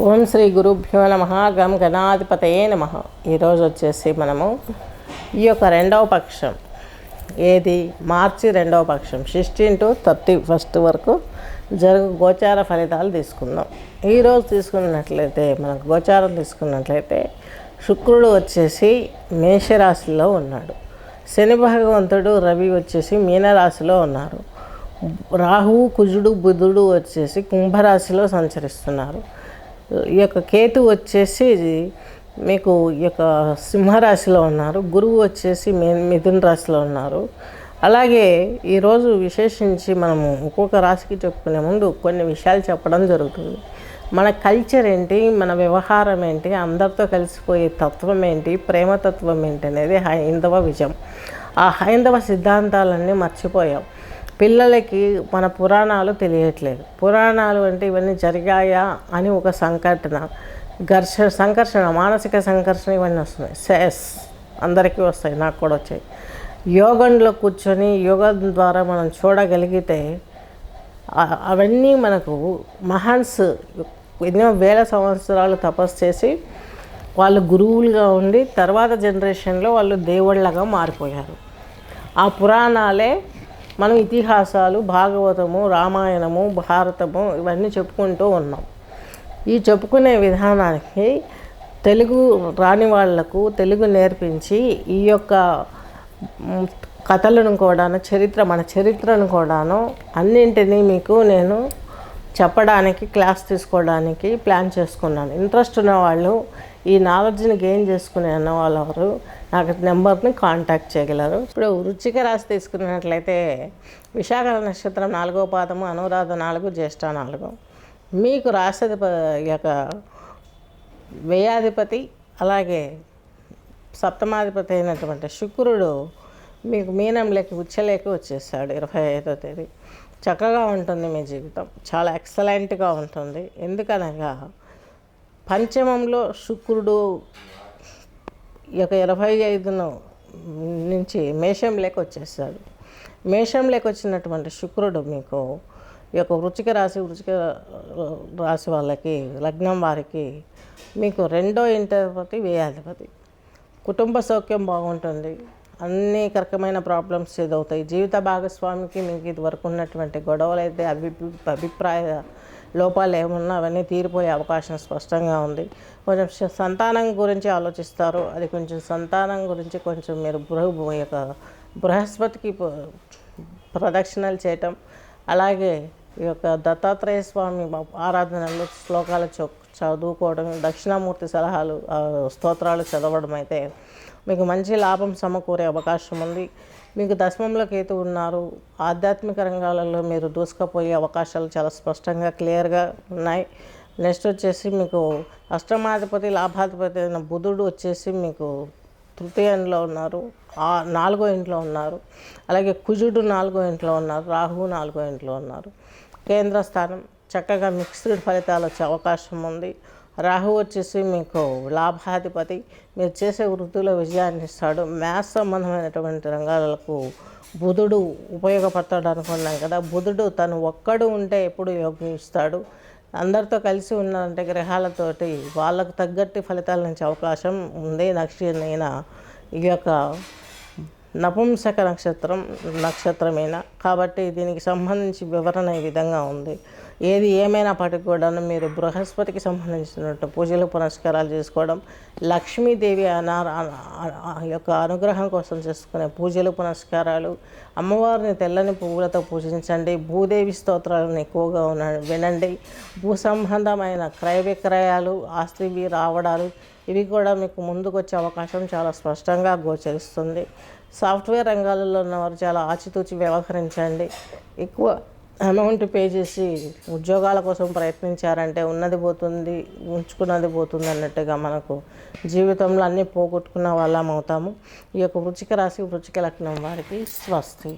ఓం శ్రీ గురుభ్యో నమ. గం గణాధిపతయే నమ. ఈరోజు వచ్చేసి మనము ఈ యొక్క రెండవ పక్షం ఏది మార్చి రెండవ పక్షం 16 to 31 వరకు జరుగు గోచార ఫలితాలు తీసుకుందాం. ఈరోజు తీసుకున్నట్లయితే మనకు గోచారం తీసుకున్నట్లయితే శుక్రుడు వచ్చేసి మేషరాశిలో ఉన్నాడు. శని భగవంతుడు రవి వచ్చేసి మీనరాశిలో ఉన్నారు. రాహువు కుజుడు బుధుడు వచ్చేసి కుంభరాశిలో సంచరిస్తున్నారు. ఈ యొక్క కేతు వచ్చేసి మీకు ఈ యొక్క సింహరాశిలో ఉన్నారు. గురువు వచ్చేసి మిథున రాశిలో ఉన్నారు. అలాగే ఈరోజు విశేషించి మనము ఒక్కొక్క రాశికి చెప్పుకునే ముందు కొన్ని విషయాలు చెప్పడం జరుగుతుంది. మన కల్చర్ ఏంటి, మన వ్యవహారం ఏంటి, అందరితో కలిసిపోయే తత్వం ఏంటి, ప్రేమతత్వం ఏంటి అనేది హైందవ విజయం. ఆ హైందవ సిద్ధాంతాలన్నీ మర్చిపోయాం. పిల్లలకి మన పురాణాలు తెలియట్లేదు. పురాణాలు అంటే ఇవన్నీ జరిగాయా అని ఒక సంఘర్షణ, మానసిక సంఘర్షణ ఇవన్నీ వస్తున్నాయి. సెస్ అందరికీ వస్తాయి, నాకు కూడా వచ్చాయి. యోగంలో కూర్చొని యోగం ద్వారా మనం చూడగలిగితే అవన్నీ మనకు మహాన్స్ ఎన్నో వేల సంవత్సరాలు తపస్సు చేసి వాళ్ళు గురువులుగా ఉండి తర్వాత జనరేషన్లో వాళ్ళు దేవుళ్ళగా మారిపోయారు. ఆ పురాణాలే మనం ఇతిహాసాలు, భాగవతము, రామాయణము, భారతము ఇవన్నీ చెప్పుకుంటూ ఉన్నాం. ఈ చెప్పుకునే విధానానికి తెలుగు రాని వాళ్లకు తెలుగు నేర్పించి ఈ యొక్క కథలను కూడాను, మన చరిత్రను కూడాను అన్నింటినీ మీకు నేను చెప్పడానికి, క్లాస్ తీసుకోవడానికి ప్లాన్ చేసుకున్నాను. ఇంట్రెస్ట్ ఉన్న వాళ్ళు, ఈ నాలెడ్జ్ని గెయిన్ చేసుకునే అన్న వాళ్ళెవరు నాకు నెంబర్ని కాంటాక్ట్ చేయగలరు. ఇప్పుడు వృశ్చిక రాశి తీసుకున్నట్లయితే విశాఖ నక్షత్రం 4వ పాదము, అనురాధ 4, జ్యేష్ఠ 4. మీకు యొక్క వ్యయాధిపతి అలాగే సప్తమాధిపతి అయినటువంటి శుక్రుడు మీకు మీనంలోకి ఉచ్చలేకి వచ్చేసాడు 25వ తేదీ. చక్కగా ఉంటుంది మీ జీవితం, చాలా ఎక్సలెంట్గా ఉంటుంది. ఎందుకనగా పంచమంలో శుక్రుడు ఈ యొక్క 25 నుంచి మేషంలోకి వచ్చేసాడు. మేషంలోకి వచ్చినటువంటి శుక్రుడు మీకు ఈ యొక్క వృశ్చిక రాశి వాళ్ళకి, లగ్నం వారికి మీకు 2వ ఇంటాధిపతి వ్యయాధిపతి. కుటుంబ సౌఖ్యం బాగుంటుంది. అన్ని రకమైన ప్రాబ్లమ్స్ ఎదురవుతాయి. జీవిత భాగస్వామికి మీకు ఇది వరకు ఉన్నటువంటి గొడవలు అయితే అభిప్రాయ లోపాలు ఏమున్నా అవన్నీ తీరిపోయే అవకాశం స్పష్టంగా ఉంది. కొంచెం సంతానం గురించి ఆలోచిస్తారు. అది కొంచెం సంతానం గురించి కొంచెం మీరు బృహస్పతికి ప్రదక్షిణలు చేయటం, అలాగే ఈ యొక్క దత్తాత్రేయ స్వామి ఆరాధనలు, శ్లోకాలు చదువుకోవడం, దక్షిణామూర్తి సలహాలు, స్తోత్రాలు చదవడం అయితే మీకు మంచి లాభం సమకూరే అవకాశం ఉంది. మీకు దశమంలో కేతు ఉన్నారు. ఆధ్యాత్మిక రంగాలలో మీరు దూసుకుపోయే అవకాశాలు చాలా స్పష్టంగా క్లియర్గా ఉన్నాయి. నెక్స్ట్ వచ్చేసి మీకు అష్టమాధిపతి, లాభాధిపతి అయిన బుధుడు వచ్చేసి మీకు తృతీయంలో ఉన్నారు, 4వ ఇంట్లో ఉన్నారు. అలాగే కుజుడు 4వ ఇంట్లో ఉన్నారు, రాహువు 4వ ఇంట్లో ఉన్నారు. కేంద్ర స్థానం చక్కగా మిక్స్డ్ ఫలితాలు వచ్చే అవకాశం ఉంది. రాహు వచ్చేసి మీకు లాభాధిపతి, మీరు చేసే వృత్తిలో విజయాన్ని ఇస్తాడు. మ్యాథ్స్ సంబంధమైనటువంటి రంగాలకు బుధుడు ఉపయోగపడతాడు అనుకున్నాం కదా. బుధుడు తను ఒక్కడు ఉంటే ఎప్పుడు యోగిస్తాడు. అందరితో కలిసి ఉన్నంటే గ్రహాలతోటి వాళ్ళకు తగ్గట్టు ఫలితాలు నుంచి అవకాశం ఉంది. ఈ యొక్క నపుంసక నక్షత్రమేనా కాబట్టి దీనికి సంబంధించి వివరణ ఈ విధంగా ఉంది. ఏది ఏమైనప్పటికీ కూడా మీరు బృహస్పతికి సంబంధించినట్టు పూజలు పునస్కారాలు చేసుకోవడం, లక్ష్మీదేవి యొక్క అనుగ్రహం కోసం చేసుకునే పూజలు పునస్కారాలు, అమ్మవారిని తెల్లని పువ్వులతో పూజించండి, భూదేవి స్తోత్రాలను ఎక్కువగా వినండి. భూ సంబంధమైన క్రయ విక్రయాలు, ఆస్తి రావడాలు ఇవి కూడా మీకు ముందుకు వచ్చే అవకాశం చాలా స్పష్టంగా గోచరిస్తుంది. సాఫ్ట్వేర్ రంగాలలో ఉన్నవారు చాలా ఆచితూచి వ్యవహరించండి. ఎక్కువ అమౌంట్ పే చేసి ఉద్యోగాల కోసం ప్రయత్నించారంటే ఉన్నది పోతుంది, ఉంచుకున్నది పోతుంది అన్నట్టుగా మనకు జీవితంలో అన్నీ పోగొట్టుకున్న వాళ్ళం అవుతాము. ఈ యొక్క వృశ్చిక రాశి, వృశ్చిక లగ్నం వారికి స్వస్తి.